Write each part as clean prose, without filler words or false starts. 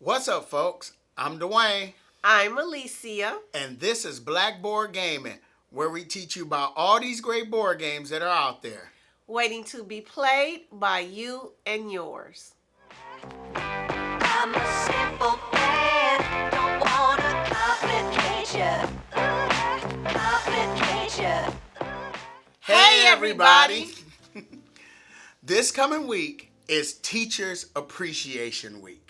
What's up, folks? I'm Dwayne, I'm Alicia. and this is Blackboard Gaming, where we teach you about all these great board games that are out there. Waiting to be played by you and yours. I'm a simple man, don't want a complication. Complication. Hey, everybody! This coming week is Teachers Appreciation Week.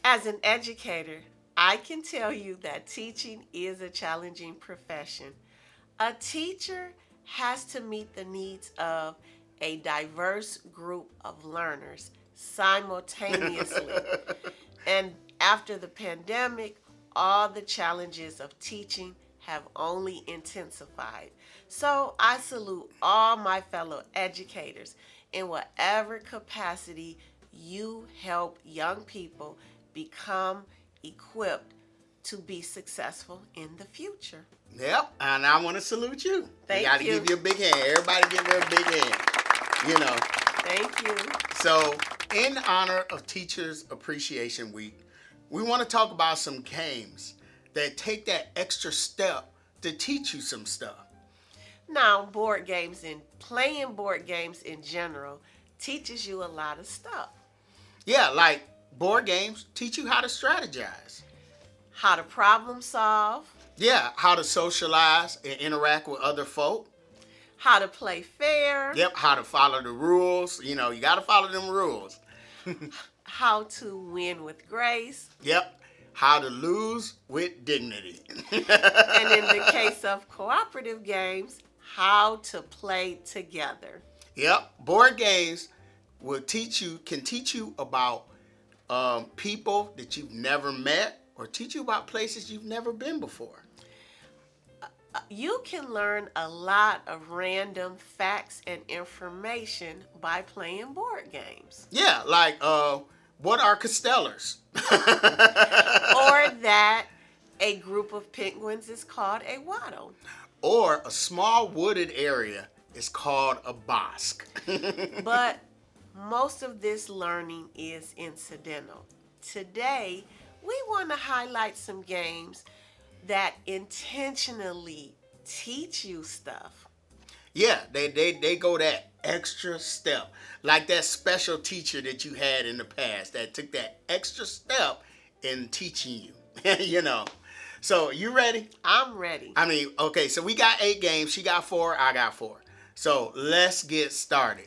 As an educator, I can tell you that teaching is a challenging profession. A teacher has to meet the needs of a diverse group of learners simultaneously. And after the pandemic, all the challenges of teaching have only intensified. So I salute all my fellow educators in whatever capacity you help young people become equipped to be successful in the future. Yep, and I want to salute you. Thank Got to you. give you a big hand. Everybody give her a big hand. You know. Thank you. So, in honor of Teachers Appreciation Week, we want to talk about some games that take that extra step to teach you some stuff. Now, board games and playing board games in general teaches you a lot of stuff. Yeah, like board games teach you how to strategize. How to problem solve, Yeah, how to socialize and interact with other folk. how to play fair, Yep, how to follow the rules. You know, you got to follow them rules. how to win with grace, Yep, how to lose with dignity. and in the case of cooperative games, how to play together. Yep, board games can teach you about people that you've never met or teach you about places you've never been before. You can learn a lot of random facts and information by playing board games. Yeah, like what are castellars? Or that a group of penguins is called a wattle. Or a small wooded area is called a bosque. But most of this learning is incidental. Today, we want to highlight some games that intentionally teach you stuff. Yeah, they go that extra step. Like that special teacher that you had in the past that took that extra step in teaching you. You know. So, you ready? I'm ready. I mean, okay, so we got 8 games. She got 4, I got 4. So, let's get started.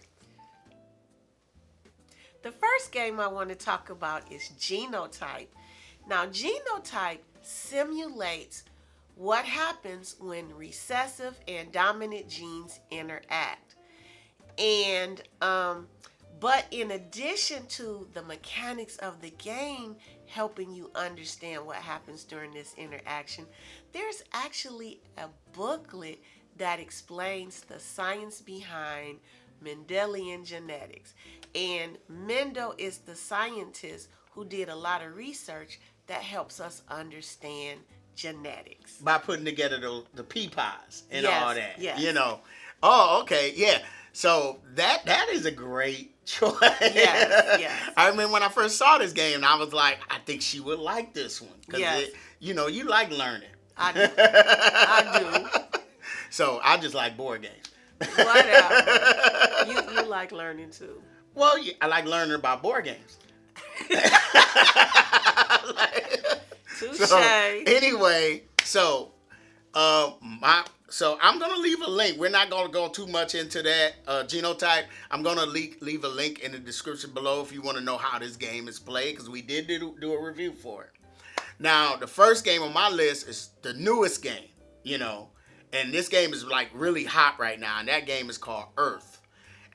The first game I want to talk about is Genotype. Now, Genotype simulates what happens when recessive and dominant genes interact. And but in addition to the mechanics of the game helping you understand what happens during this interaction, there's actually a booklet that explains the science behind Mendelian genetics. And Mendel is the scientist who did a lot of research that helps us understand genetics. By putting together the pea pies and Yes, all that. yes. You know. Oh, okay, yeah. So that is a great choice. Yes, yes. I remember when I first saw this game, I was like, I think she would like this one. Yes. You know, you like learning. I do. I do. So I just like board games. Whatever. You like learning too. Well, yeah, I like learning about board games. Touche. So anyway, I'm gonna leave a link. We're not gonna go too much into that genotype. I'm gonna leave a link in the description below if you want to know how this game is played, because we did do a review for it. Now, the first game on my list is the newest game, you know, and this game is like really hot right now, and that game is called Earth.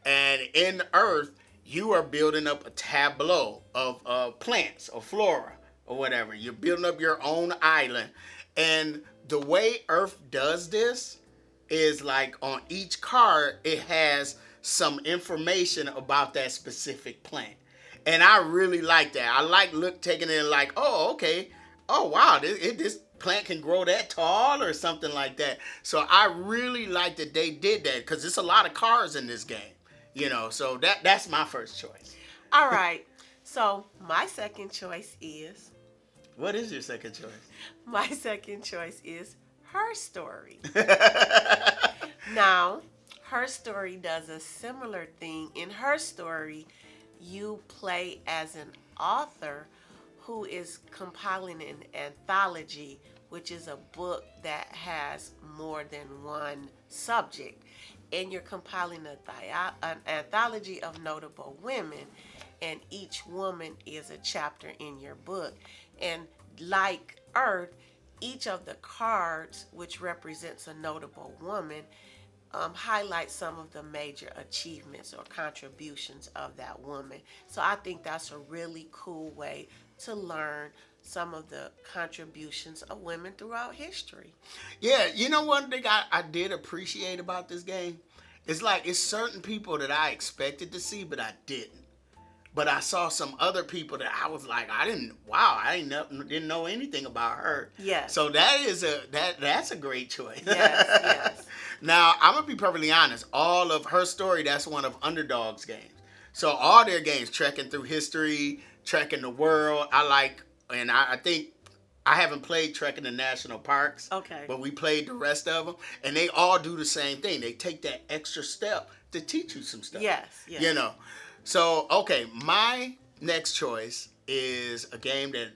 And in Earth, you are building up a tableau of plants or flora or whatever. You're building up your own island. And the way Earth does this is like on each card, it has some information about that specific plant. And I really like that. I like taking it like, oh, okay. Oh, wow, this plant can grow that tall or something like that. So I really like that they did that, because there's a lot of cards in this game. You know, so that's my first choice. All right. So my second choice is What is your second choice? my second choice is Her Story. Now, Her Story does a similar thing. In Her Story, you play as an author who is compiling an anthology, which is a book that has more than one subject. And you're compiling an anthology of notable women, and each woman is a chapter in your book. And like Earth, each of the cards, which represents a notable woman, highlight some of the major achievements or contributions of that woman. So I think that's a really cool way to learn some of the contributions of women throughout history. Yeah, you know one thing I did appreciate about this game? It's like it's certain people that I expected to see, but I didn't. But I saw some other people that I was like, I didn't know anything about her. Yes. So that's a great choice. Yes, yes. Now, I'm going to be perfectly honest. All of Her Story, that's one of Underdog's games. So all their games, trekking through history, trekking the world, I like, and I think I haven't played Trekking the National Parks. Okay. But we played the rest of them, and they all do the same thing. They take that extra step to teach you some stuff. Yes, yes. You know. So, okay, my next choice is a game that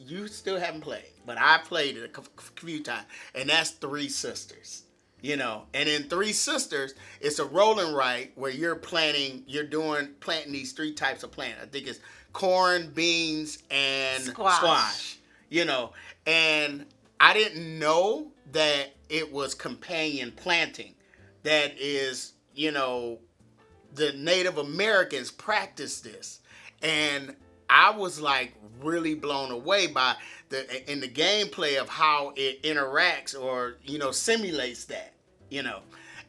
you still haven't played, but I played it a few times, and that's Three Sisters. You know, and in Three Sisters, it's a roll and write where you're planting these three types of plant. I think it's corn, beans, and squash. You know, and I didn't know that it was companion planting. That is, you know, the Native Americans practice this. And I was like really blown away by the gameplay of how it interacts or, you know, simulates that, you know.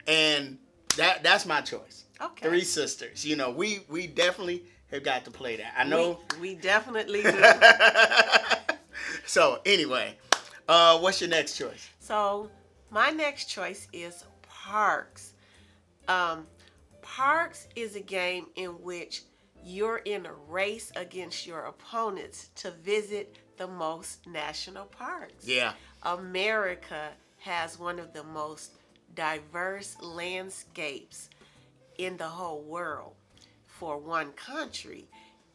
And that's my choice. Okay. Three Sisters. You know, we definitely have got to play that. I know. We definitely do. So anyway, what's your next choice? So my next choice is Parks. Parks is a game in which you're in a race against your opponents to visit the most national parks. Yeah. America has one of the most diverse landscapes in the whole world for one country,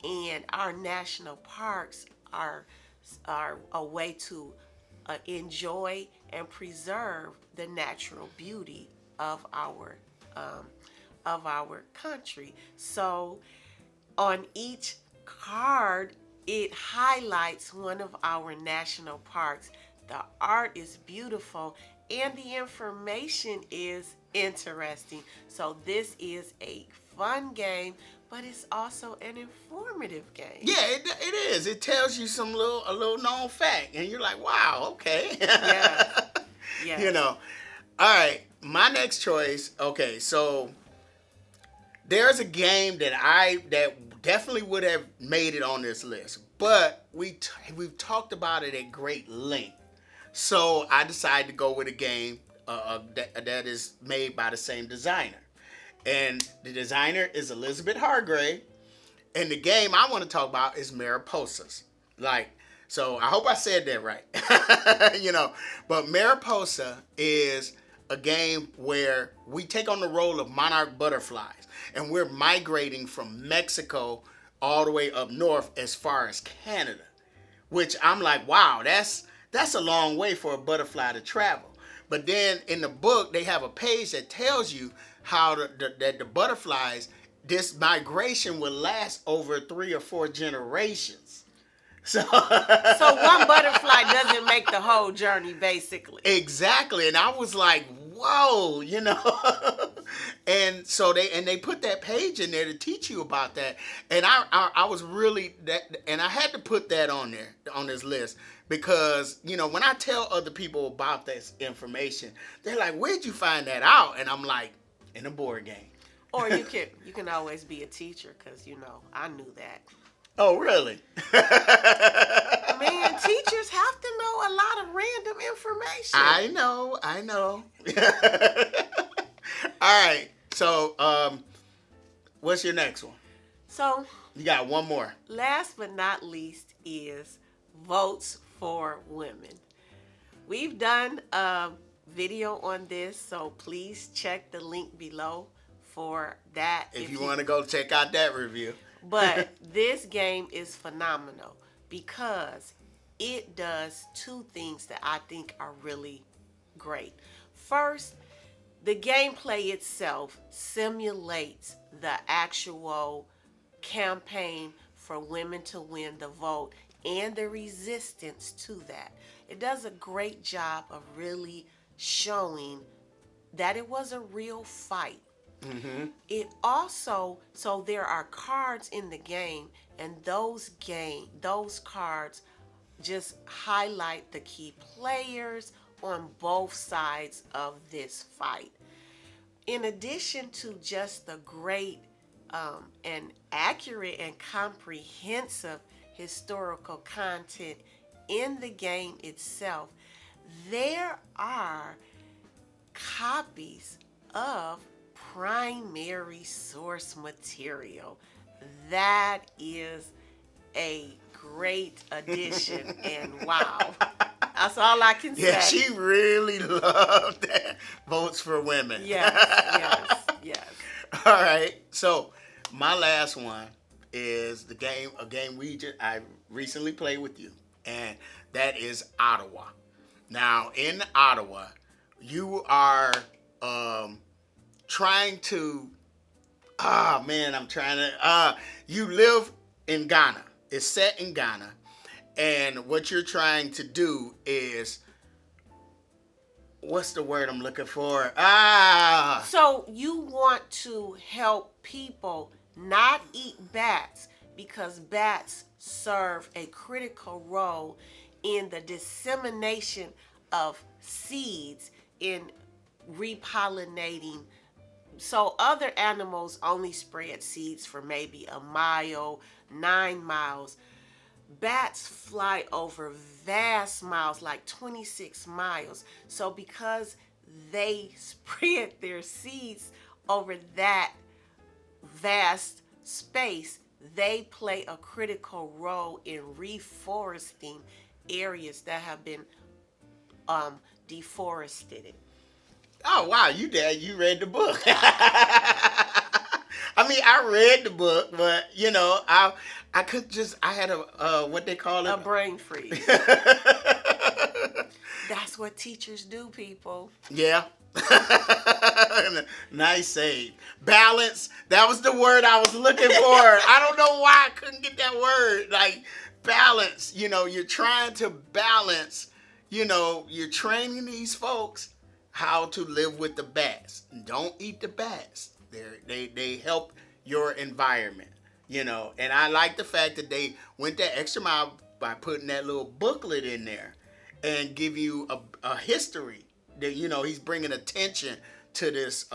and our national parks are a way to enjoy and preserve the natural beauty of our country. So on each card, it highlights one of our national parks. The art is beautiful and the information is interesting. So this is a fun game, but it's also an informative game. Yeah, it is. It tells you a little known fact, and you're like, wow, okay. Yeah. Yeah. You know. All right, my next choice. Okay, so there's a game that definitely would have made it on this list, but we've talked about it at great length. So I decided to go with a game that is made by the same designer. And the designer is Elizabeth Hargrave. And the game I want to talk about is Mariposas. So I hope I said that right. You know, but Mariposa is a game where we take on the role of monarch butterflies. And we're migrating from Mexico all the way up north as far as Canada. Which I'm like, wow, that's a long way for a butterfly to travel. But then in the book, they have a page that tells you how that the butterflies, this migration will last over 3 or 4 generations. So one butterfly doesn't make the whole journey, basically. Exactly. And I was like, whoa, you know. And so they put that page in there to teach you about that. And I was really and I had to put that on there, on this list, because, you know, when I tell other people about this information, they're like, where'd you find that out? And I'm like, in a board game. Or you can always be a teacher, because, you know, I knew that. Oh, really? Man, teachers have to know a lot of random information. I know. All right. So, what's your next one? So, You got one more. Last but not least is votes for women. We've done a video on this, so please check the link below for that. If you want to go check out that review. But this game is phenomenal because it does two things that I think are really great. First, the gameplay itself simulates the actual campaign for women to win the vote and the resistance to that. It does a great job of really showing that it was a real fight. Mm-hmm. It also, so there are cards in the game, and those cards just highlight the key players on both sides of this fight. In addition to just the great and accurate and comprehensive historical content in the game itself, there are copies of primary source material. That is a great addition, and wow. That's all I can say. Yeah, she really loved that. Votes for women. Yes. All right. So my last one is a game I recently played with you, and that is Ottawa. Now in Ottawa, you are trying to. You live in Ghana. It's set in Ghana. And what you're trying to do is, what's the word I'm looking for? So you want to help people not eat bats because bats serve a critical role in the dissemination of seeds in repollinating. So other animals only spread seeds for maybe a mile, 9 miles. Bats fly over vast miles, like 26 miles. So because they spread their seeds over that vast space, they play a critical role in reforesting areas that have been deforested. Oh wow, you read the book. I mean, I read the book, but I had a what they call it? A brain freeze. That's what teachers do, people. Yeah. Nice save. Balance. That was the word I was looking for. I don't know why I couldn't get that word. Like balance. You're trying to balance. You're training these folks how to live with the bats. Don't eat the bats. They help your environment, and I like the fact that they went that extra mile by putting that little booklet in there and give you a history that, he's bringing attention to this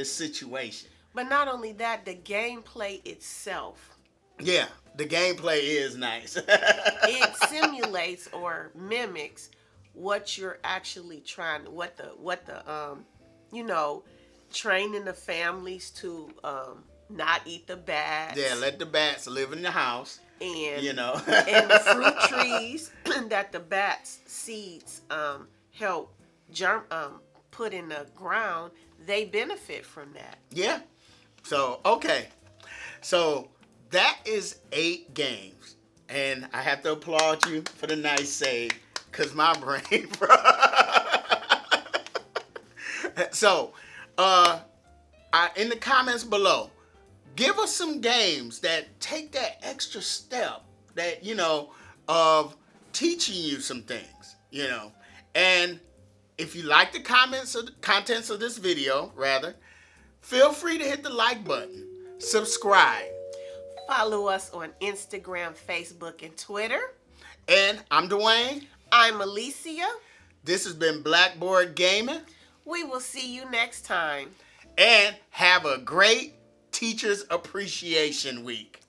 situation. But not only that, the gameplay itself. Yeah, the gameplay is nice. It simulates or mimics what you're actually trying, what the training the families to not eat the bats. Yeah, let the bats live in the house. And and the fruit trees that the bats seeds help put in the ground, they benefit from that. Yeah. So okay. So that is 8 games. And I have to applaud you for the nice save. Cause my brain So in the comments below, give us some games that take that extra step that, of teaching you some things, And if you like the contents of this video, feel free to hit the like button, subscribe. Follow us on Instagram, Facebook, and Twitter. And I'm Dwayne. I'm Alicia. This has been Blackboard Gaming. We will see you next time. And have a great Teachers Appreciation Week.